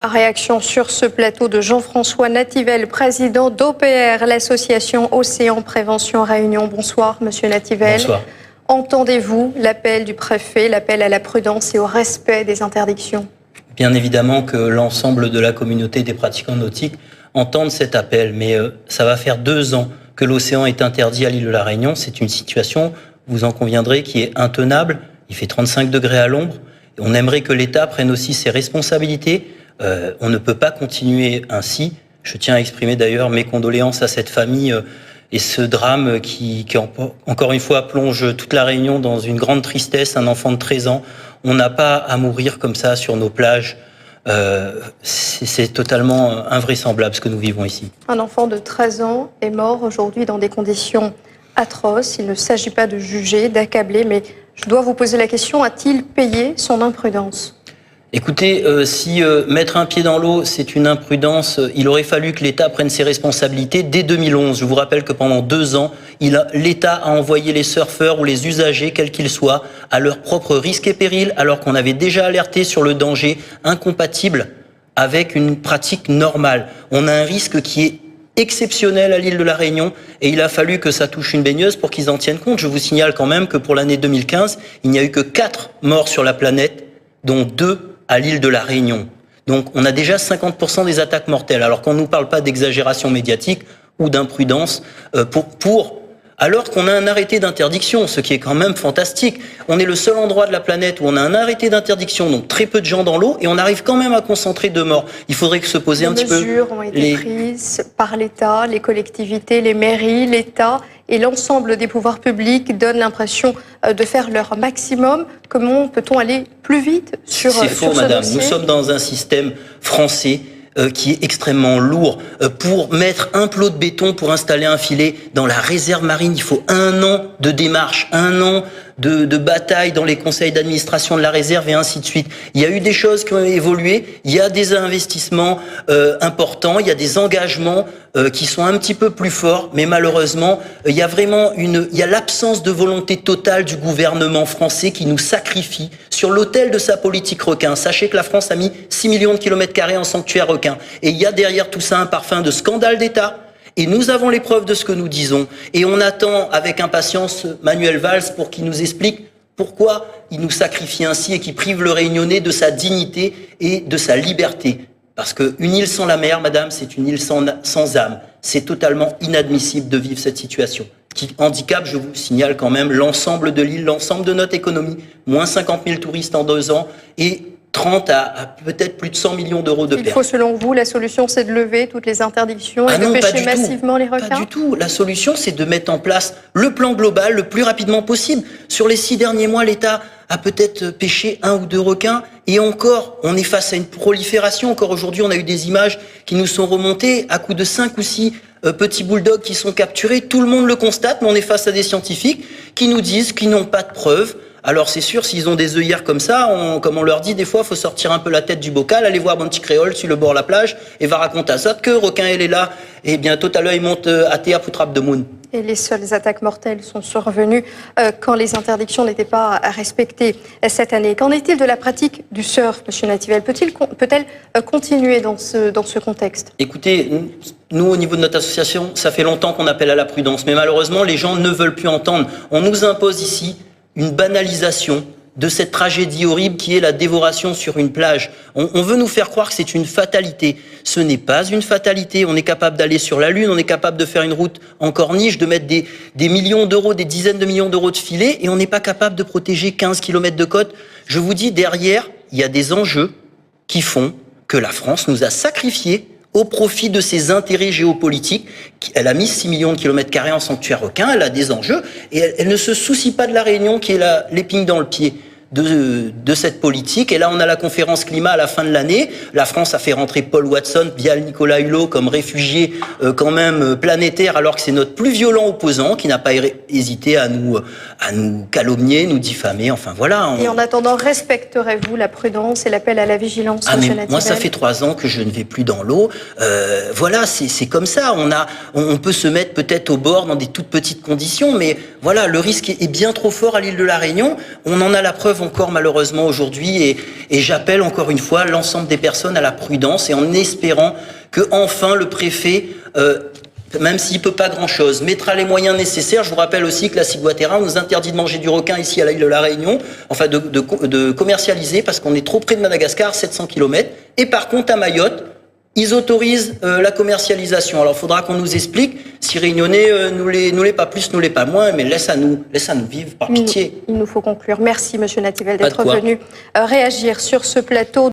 Réaction sur ce plateau de Jean-François Nativel, président d'OPR, l'association Océan Prévention Réunion. Bonsoir, monsieur Nativel. Bonsoir. Entendez-vous l'appel du préfet, l'appel à la prudence et au respect des interdictions? Bien évidemment que l'ensemble de la communauté des pratiquants nautiques entendent cet appel, mais ça va faire 2 ans que l'océan est interdit à l'île de la Réunion. C'est une situation, vous en conviendrez, qui est intenable. Il fait 35 degrés à l'ombre. On aimerait que l'État prenne aussi ses responsabilités. On ne peut pas continuer ainsi. Je tiens à exprimer d'ailleurs mes condoléances à cette famille et ce drame qui encore une fois plonge toute la Réunion dans une grande tristesse. Un enfant de 13 ans, on n'a pas à mourir comme ça sur nos plages. C'est totalement invraisemblable ce que nous vivons ici. Un enfant de 13 ans est mort aujourd'hui dans des conditions atroces. Il ne s'agit pas de juger, d'accabler, mais je dois vous poser la question, a-t-il payé son imprudence ? Écoutez, si mettre un pied dans l'eau, c'est une imprudence, il aurait fallu que l'État prenne ses responsabilités dès 2011. Je vous rappelle que pendant 2 ans, l'État a envoyé les surfeurs ou les usagers, quels qu'ils soient, à leur propre risque et péril, alors qu'on avait déjà alerté sur le danger incompatible avec une pratique normale. On a un risque qui est exceptionnel à l'île de la Réunion et il a fallu que ça touche une baigneuse pour qu'ils en tiennent compte. Je vous signale quand même que pour l'année 2015, il n'y a eu que 4 morts sur la planète, dont 2 à l'île de la Réunion. Donc on a déjà 50% des attaques mortelles, alors qu'on ne nous parle pas d'exagération médiatique ou d'imprudence alors qu'on a un arrêté d'interdiction, ce qui est quand même fantastique. On est le seul endroit de la planète où on a un arrêté d'interdiction, donc très peu de gens dans l'eau, et on arrive quand même à concentrer 2 morts. Il faudrait que se poser un petit peu... Les mesures ont été prises par l'État, les collectivités, les mairies, l'État et l'ensemble des pouvoirs publics donnent l'impression de faire leur maximum. Comment peut-on aller plus vite sur ce dossier ? C'est faux, madame. Nous sommes dans un système français qui est extrêmement lourd. Pour mettre un plot de béton, pour installer un filet dans la réserve marine, il faut 1 an de démarche, 1 an de bataille dans les conseils d'administration de la réserve et ainsi de suite. Il y a eu des choses qui ont évolué, il y a des investissements importants, il y a des engagements qui sont un petit peu plus forts, mais malheureusement, il y a l'absence de volonté totale du gouvernement français qui nous sacrifie sur l'autel de sa politique requin. Sachez que la France a mis 6 millions de kilomètres carrés en sanctuaire requin. Et il y a derrière tout ça un parfum de scandale d'État. Et nous avons les preuves de ce que nous disons. Et on attend avec impatience Manuel Valls pour qu'il nous explique pourquoi il nous sacrifie ainsi et qu'il prive le Réunionnais de sa dignité et de sa liberté. Parce qu'une île sans la mer, madame, c'est une île sans âme. C'est totalement inadmissible de vivre cette situation qui handicape, je vous signale quand même, l'ensemble de l'île, l'ensemble de notre économie. Moins 50 000 touristes en 2 ans et 30 à peut-être plus de 100 millions d'euros de pertes. Il faut, selon vous, la solution, c'est de lever toutes les interdictions et de pêcher massivement les requins ? Pas du tout. La solution, c'est de mettre en place le plan global le plus rapidement possible. Sur les 6 derniers mois, l'État a peut-être pêché 1 ou 2 requins. Et encore, on est face à une prolifération. Encore aujourd'hui, on a eu des images qui nous sont remontées à coup de 5 ou 6 petits bulldogs qui sont capturés. Tout le monde le constate, mais on est face à des scientifiques qui nous disent qu'ils n'ont pas de preuves. Alors c'est sûr, s'ils ont des œillères comme ça, comme on leur dit des fois, il faut sortir un peu la tête du bocal, aller voir mon petit créole sur le bord de la plage et va raconter à ça que requin elle est là et bientôt à l'œil monte à Théa Poutrap de Moon. Et les seules attaques mortelles sont survenues quand les interdictions n'étaient pas respectées cette année. Qu'en est-il de la pratique du surf, monsieur Nativel ? Peut-elle continuer dans ce contexte ? Écoutez, nous, au niveau de notre association, ça fait longtemps qu'on appelle à la prudence, mais malheureusement, les gens ne veulent plus entendre. On nous impose ici une banalisation de cette tragédie horrible qui est la dévoration sur une plage. On veut nous faire croire que c'est une fatalité. Ce n'est pas une fatalité. On est capable d'aller sur la Lune, on est capable de faire une route en corniche, de mettre des millions d'euros, des dizaines de millions d'euros de filets, et on n'est pas capable de protéger 15 km de côte. Je vous dis, derrière, il y a des enjeux qui font que la France nous a sacrifiés au profit de ses intérêts géopolitiques. Elle a mis 6 millions de kilomètres carrés en sanctuaire requin, elle a des enjeux, et elle ne se soucie pas de la Réunion qui est l'épine dans le pied de cette politique. Et là, on a la conférence climat à la fin de l'année. La France a fait rentrer Paul Watson via Nicolas Hulot comme réfugié quand même planétaire, alors que c'est notre plus violent opposant qui n'a pas hésité à nous calomnier, nous diffamer. Enfin voilà. Et en attendant, respecterez-vous la prudence et l'appel à la vigilance, monsieur Nativel ? Moi, ça fait 3 ans que je ne vais plus dans l'eau. Voilà, c'est comme ça. On peut se mettre peut-être au bord dans des toutes petites conditions, mais voilà, le risque est bien trop fort à l'île de la Réunion. On en a la preuve peuvent encore malheureusement aujourd'hui, et j'appelle encore une fois l'ensemble des personnes à la prudence, et en espérant que enfin le préfet, même s'il peut pas grand-chose, mettra les moyens nécessaires. Je vous rappelle aussi que la ciguatera, on nous interdit de manger du requin ici à l'île de la Réunion, enfin de commercialiser, parce qu'on est trop près de Madagascar, 700 km, et par contre à Mayotte, ils autorisent la commercialisation. Alors, il faudra qu'on nous explique si Réunionnais nous les pas plus, nous les pas moins, mais laisse à nous vivre par pitié. Il nous faut conclure. Merci, Monsieur Nativel, d'être venu réagir sur ce plateau.